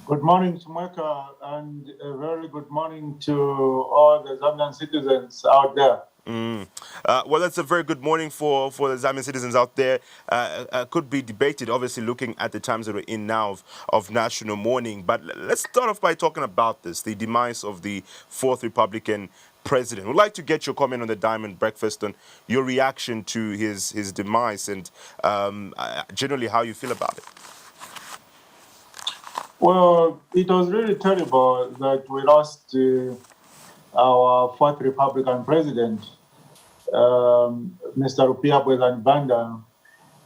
Good morning, Chimweka, and a very good morning to all the Zambian citizens out there. Well, that's a very good morning for the Zambian citizens out there. Could be debated, obviously, looking at the times that we're in now of national mourning. But let's start off by talking about this, the demise of the fourth Republican president. We'd like to get your comment on the Diamond Breakfast and your reaction to his demise and generally how you feel about it. Well, it was really terrible that we lost our fourth Republican president, Mr. Rupiah Banda.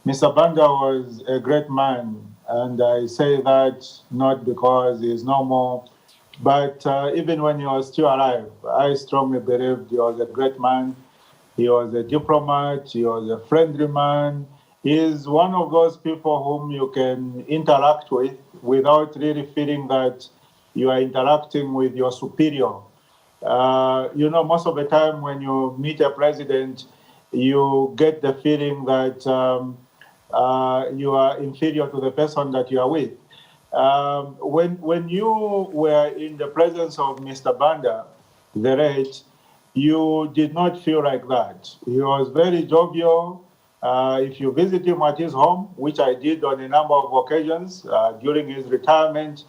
Mr. Banda was a great man, and I say that not because he's no more, but even when he was still alive, I strongly believed he was a great man. He was a diplomat, he was a friendly man. He is one of those people whom you can interact with without really feeling that you are interacting with your superior. Most of the time when you meet a president, you get the feeling that you are inferior to the person that you are with. When you were in the presence of Mr. Banda, the late, you did not feel like that. He was very jovial. If you visit him at his home, which I did on a number of occasions during his retirement,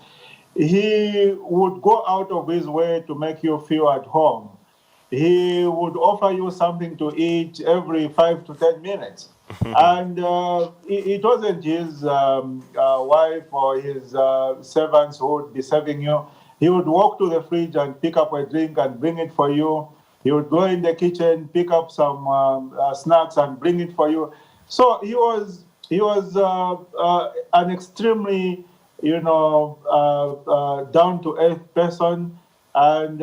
he would go out of his way to make you feel at home. He would offer you something to eat every 5 to 10 minutes. And it wasn't his wife or his servants who would be serving you. He would walk to the fridge and pick up a drink and bring it for you. He would go in the kitchen, pick up some snacks and bring it for you. So he was an extremely, down to earth person, and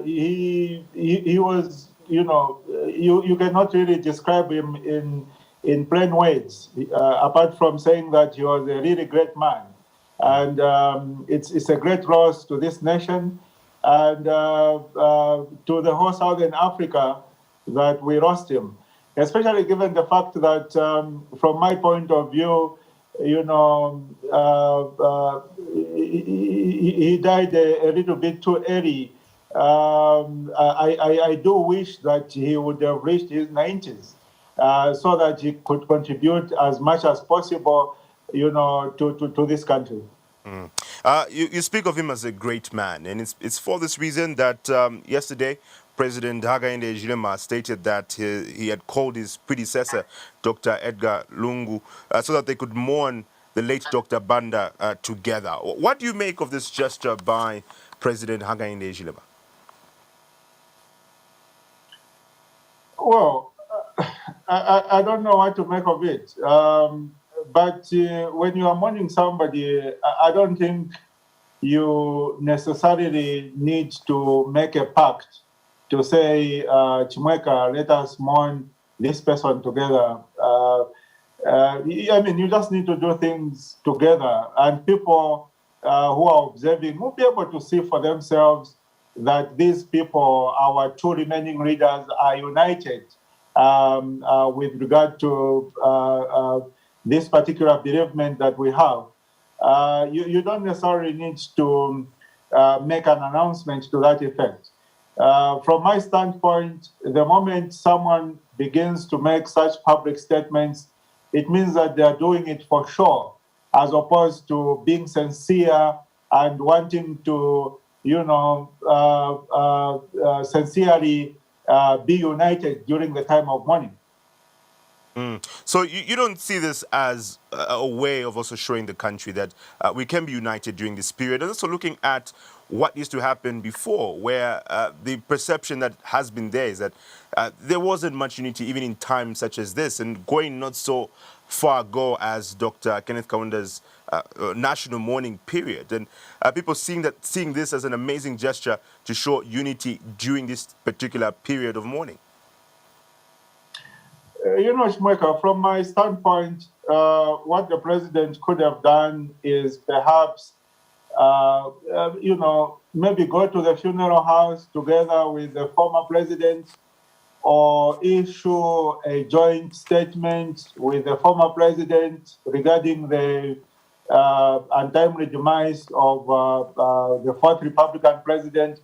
he was, you cannot really describe him in plain words, apart from saying that he was a really great man. And it's a great loss to this nation and to the whole Southern Africa that we lost him, especially given the fact that, from my point of view, he died a little bit too early. I do wish that he would have reached his 90s so that he could contribute as much as possible, to this country. You speak of him as a great man, and it's for this reason that yesterday President Hakainde Hichilema stated that he had called his predecessor, Dr. Edgar Lungu, so that they could mourn the late Dr. Banda together. What do you make of this gesture by President Hakainde Hichilema? Well, I don't know what to make of it. But when you are mourning somebody, I don't think you necessarily need to make a pact to say, Chimweka, let us mourn this person together. You just need to do things together. And people who are observing will be able to see for themselves that these people, our two remaining leaders, are united with regard to this particular bereavement that we have. You don't necessarily need to make an announcement to that effect. From my standpoint, the moment someone begins to make such public statements, it means that they are doing it for sure, as opposed to being sincere and wanting to, sincerely be united during the time of mourning. So you don't see this as a way of also showing the country that we can be united during this period, and also looking at what used to happen before, where the perception that has been there is that there wasn't much unity even in times such as this, and going not so far ago as Dr. Kenneth Kaunda's national mourning period, and people seeing this as an amazing gesture to show unity during this particular period of mourning. Chimweka, from my standpoint, what the president could have done is perhaps, maybe go to the funeral house together with the former president, or issue a joint statement with the former president regarding the untimely demise of the fourth Republican president.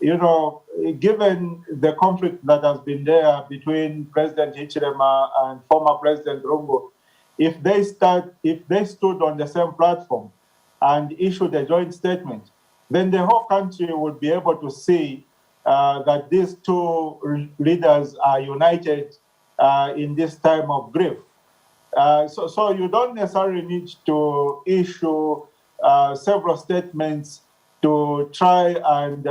You know, given the conflict that has been there between President Hichilema and former President Lungu, if they stood on the same platform and issued a joint statement, then the whole country would be able to see that these two leaders are united in this time of grief. So you don't necessarily need to issue several statements to try and,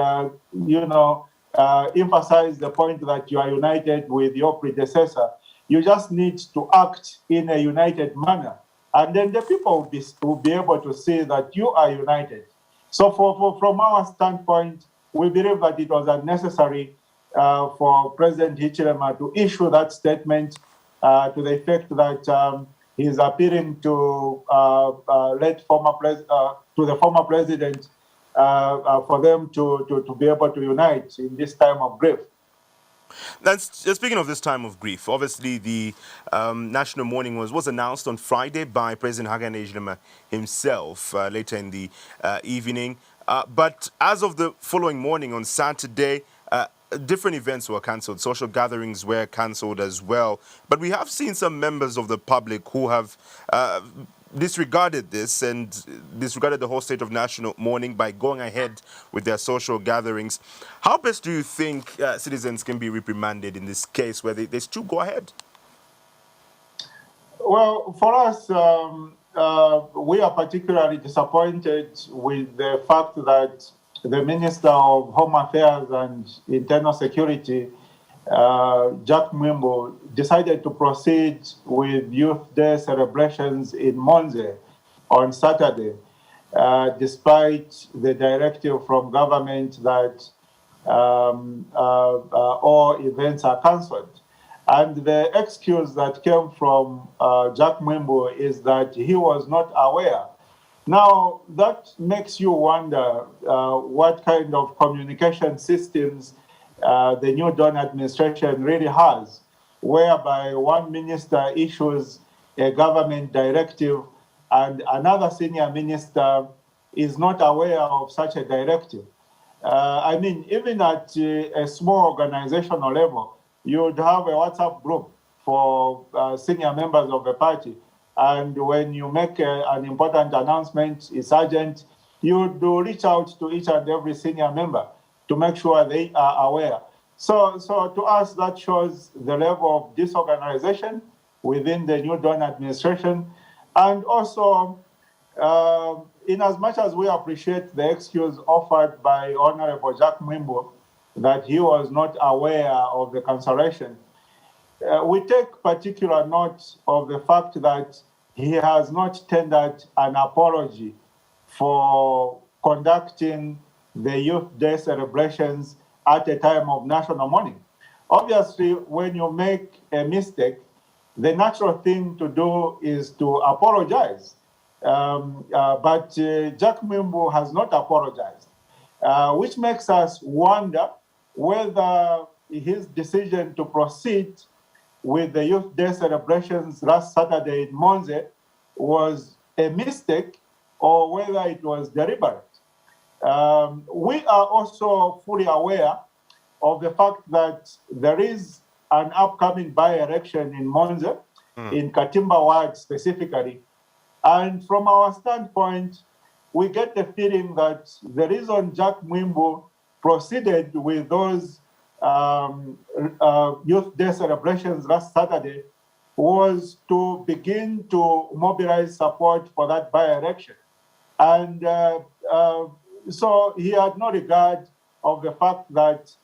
emphasize the point that you are united with your predecessor. You just need to act in a united manner. And then the people will be able to see that you are united. So from our standpoint, we believe that it was unnecessary for President Hichilema to issue that statement to the effect that he's appealing to the former president for them to be able to unite in this time of grief. Speaking of this time of grief, obviously the national mourning was announced on Friday by President Hakainde Hichilema himself later in the evening. But as of the following morning on Saturday, different events were cancelled. Social gatherings were cancelled as well. But we have seen some members of the public who have disregarded this and disregarded the whole state of national mourning by going ahead with their social gatherings. How best do you think citizens can be reprimanded in this case where they still go ahead? Well, for us, we are particularly disappointed with the fact that the Minister of Home Affairs and Internal Security, Jack Mwimbo, decided to proceed with Youth Day celebrations in Monze on Saturday, despite the directive from government that all events are cancelled. And the excuse that came from Jack Mwimbo is that he was not aware. Now, that makes you wonder what kind of communication systems the new Dawn administration really has, whereby one minister issues a government directive and another senior minister is not aware of such a directive. I mean, even at a small organizational level, you would have a WhatsApp group for senior members of the party. And when you make an important announcement, it's urgent, you do reach out to each and every senior member to make sure they are aware. So to us, that shows the level of disorganization within the new Dawn administration. And also, in as much as we appreciate the excuse offered by Honorable Jack Mwimbo that he was not aware of the cancellation, we take particular note of the fact that he has not tendered an apology for conducting the Youth Day celebrations at a time of national mourning. Obviously, when you make a mistake, the natural thing to do is to apologize. But Jack Mwimbo has not apologized, which makes us wonder whether his decision to proceed with the Youth Day celebrations last Saturday in Monze was a mistake or whether it was deliberate. We are also fully aware of the fact that there is an upcoming by-election in Monze, in Katimba Ward specifically. And from our standpoint, we get the feeling that the reason Jack Mwimbo proceeded with those Youth Day celebrations last Saturday was to begin to mobilize support for that by-election. And so he had no regard of the fact that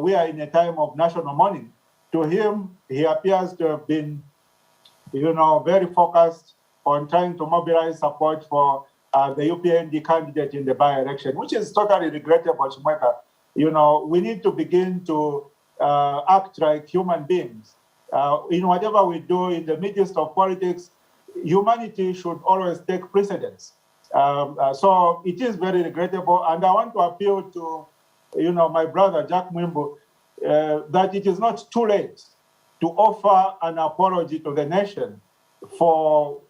we are in a time of national mourning. To him, he appears to have been, very focused on trying to mobilize support for the UPND candidate in the by-election, which is totally regrettable, Chimweka. We need to begin to act like human beings. In whatever we do in the midst of politics, humanity should always take precedence. So it is very regrettable, and I want to appeal to, my brother Jack Mwimbo, that it is not too late to offer an apology to the nation for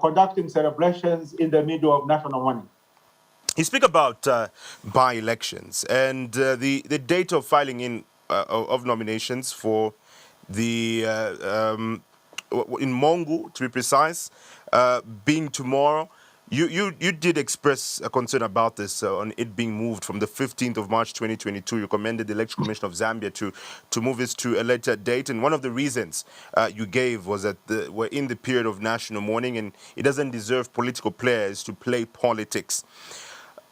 conducting celebrations in the middle of national mourning. You speak about by-elections and the date of filing in of nominations for the in Mongu, to be precise, being tomorrow. You did express a concern about this on it being moved from the 15th of March 2022. You recommended the Election Commission of Zambia to move this to a later date, and one of the reasons you gave was that we're in the period of national mourning, and it doesn't deserve political players to play politics.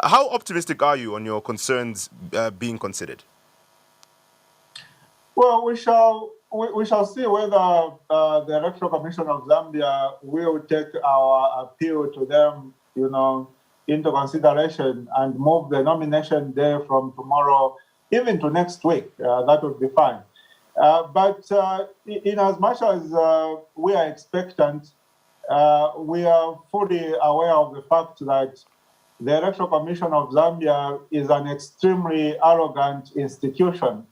How optimistic are you on your concerns being considered? Well, we shall see whether the Electoral Commission of Zambia will take our appeal to them, into consideration and move the nomination day from tomorrow even to next week. That would be fine. But in as much as we are expectant, we are fully aware of the fact that the Electoral Commission of Zambia is an extremely arrogant institution.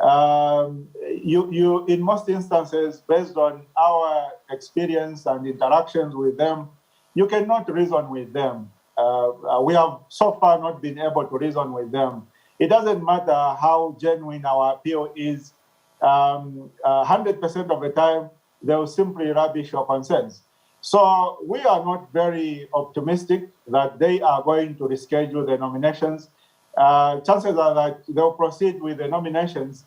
In most instances, based on our experience and interactions with them, you cannot reason with them. We have so far not been able to reason with them. It doesn't matter how genuine our appeal is. 100% of the time, they will simply rubbish your concerns. So we are not very optimistic that they are going to reschedule the nominations. Chances are that they'll proceed with the nominations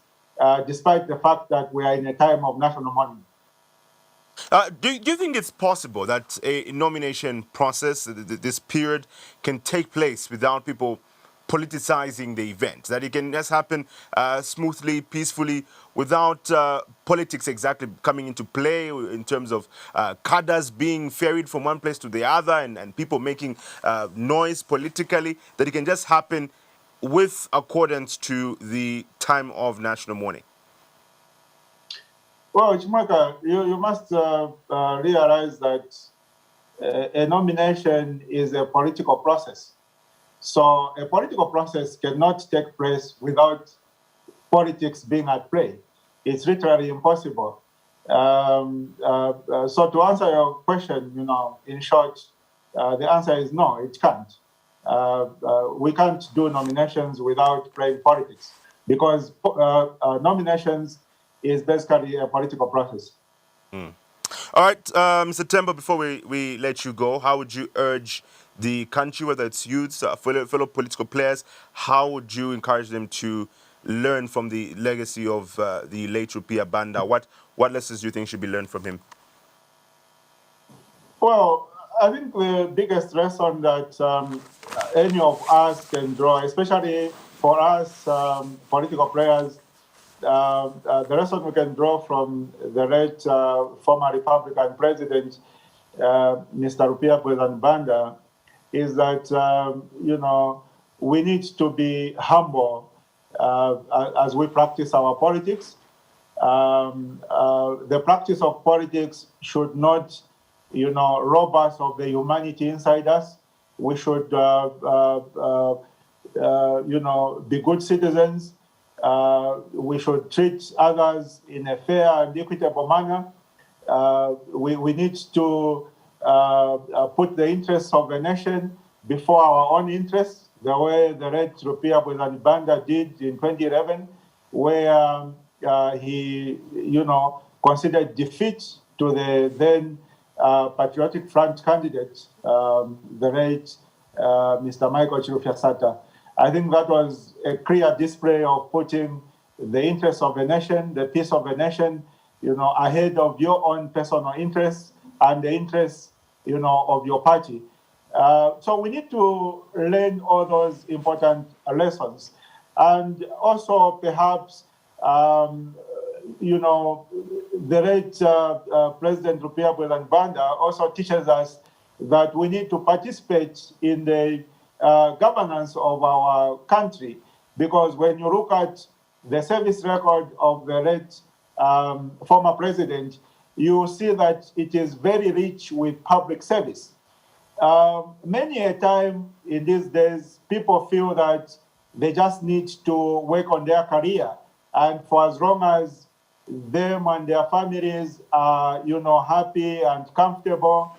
despite the fact that we are in a time of national mourning. Do you think it's possible that a nomination process, this period, can take place without people politicizing the event? That it can just happen smoothly, peacefully, without politics exactly coming into play in terms of cadres being ferried from one place to the other and people making noise politically, that it can just happen with accordance to the time of national mourning? Well, Chimweka, you must realize that a nomination is a political process. So a political process cannot take place without politics being at play. It's literally impossible. So to answer your question, in short, the answer is no, it can't. We can't do nominations without playing politics because nominations is basically a political process. All right, Mr. Tembo, before we let you go, how would you urge the country, whether it's youths, fellow political players, how would you encourage them to learn from the legacy of the late Rupiah Banda? What lessons do you think should be learned from him? Well, I think the biggest lesson that any of us can draw, especially for us political players, the lesson we can draw from the late former Republican President, Mr. Rupiah Banda, is that, we need to be humble as we practice our politics. The practice of politics should not, rob us of the humanity inside us. We should, be good citizens. We should treat others in a fair and equitable manner. We need to put the interests of the nation before our own interests, the way the late Rupiah Banda did in 2011, where he, considered defeat to the then Patriotic Front candidate, the late Mr. Michael Chirufya-Sata. I think that was a clear display of putting the interests of the nation, the peace of the nation, ahead of your own personal interests and the interests, of your party. So we need to learn all those important lessons. And also perhaps, the late President Rupiah Banda also teaches us that we need to participate in the governance of our country, because when you look at the service record of the late former president, you see that it is very rich with public service. Many a time in these days, people feel that they just need to work on their career, and for as long as them and their families are, happy and comfortable.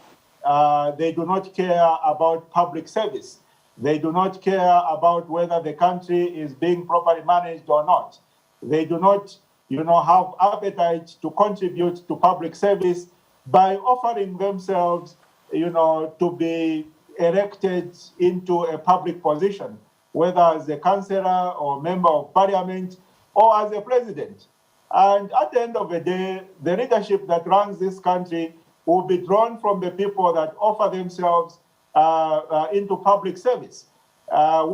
They do not care about public service. They do not care about whether the country is being properly managed or not. They do not, have appetite to contribute to public service by offering themselves, to be elected into a public position, whether as a councillor or member of parliament or as a president. And at the end of the day, the leadership that runs this country will be drawn from the people that offer themselves into public service.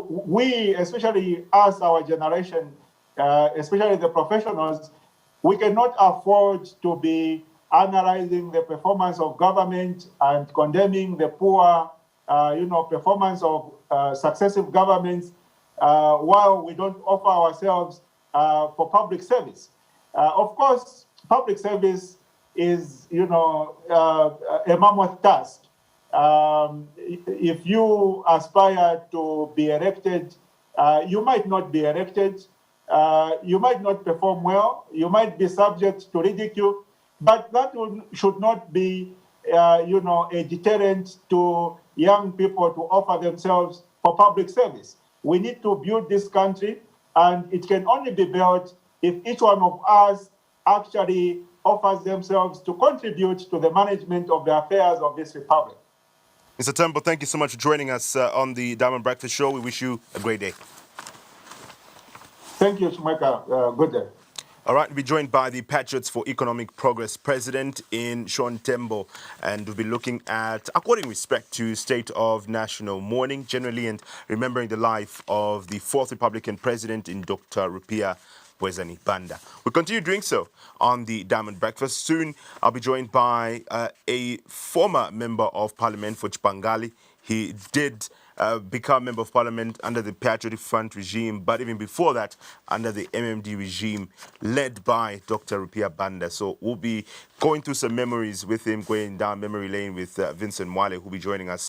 We, especially us, our generation, especially the professionals, we cannot afford to be analyzing the performance of government and condemning the poor, performance of successive governments while we don't offer ourselves for public service. Of course, public service is, a mammoth task. If you aspire to be elected, you might not be elected. You might not perform well. You might be subject to ridicule, but that should not be, a deterrent to young people to offer themselves for public service. We need to build this country, and it can only be built if each one of us actually offers themselves to contribute to the management of the affairs of this republic. Mr. Tembo, thank you so much for joining us on the Diamond Breakfast Show. We wish you a great day. Thank you, Chimweka. Good day. All right, we'll be joined by the Patriots for Economic Progress President in Tembo, and we'll be looking at according respect to state of national mourning generally and remembering the life of the fourth Republican president in Dr. Rupiah Banda. We'll continue doing so on the Diamond Breakfast. Soon, I'll be joined by a former member of parliament for Chipangali. He did become member of parliament under the Patriotic Front regime, but even before that, under the MMD regime led by Dr. Rupiah Banda. So we'll be going through some memories with him, going down memory lane with Vincent Wale, who'll be joining us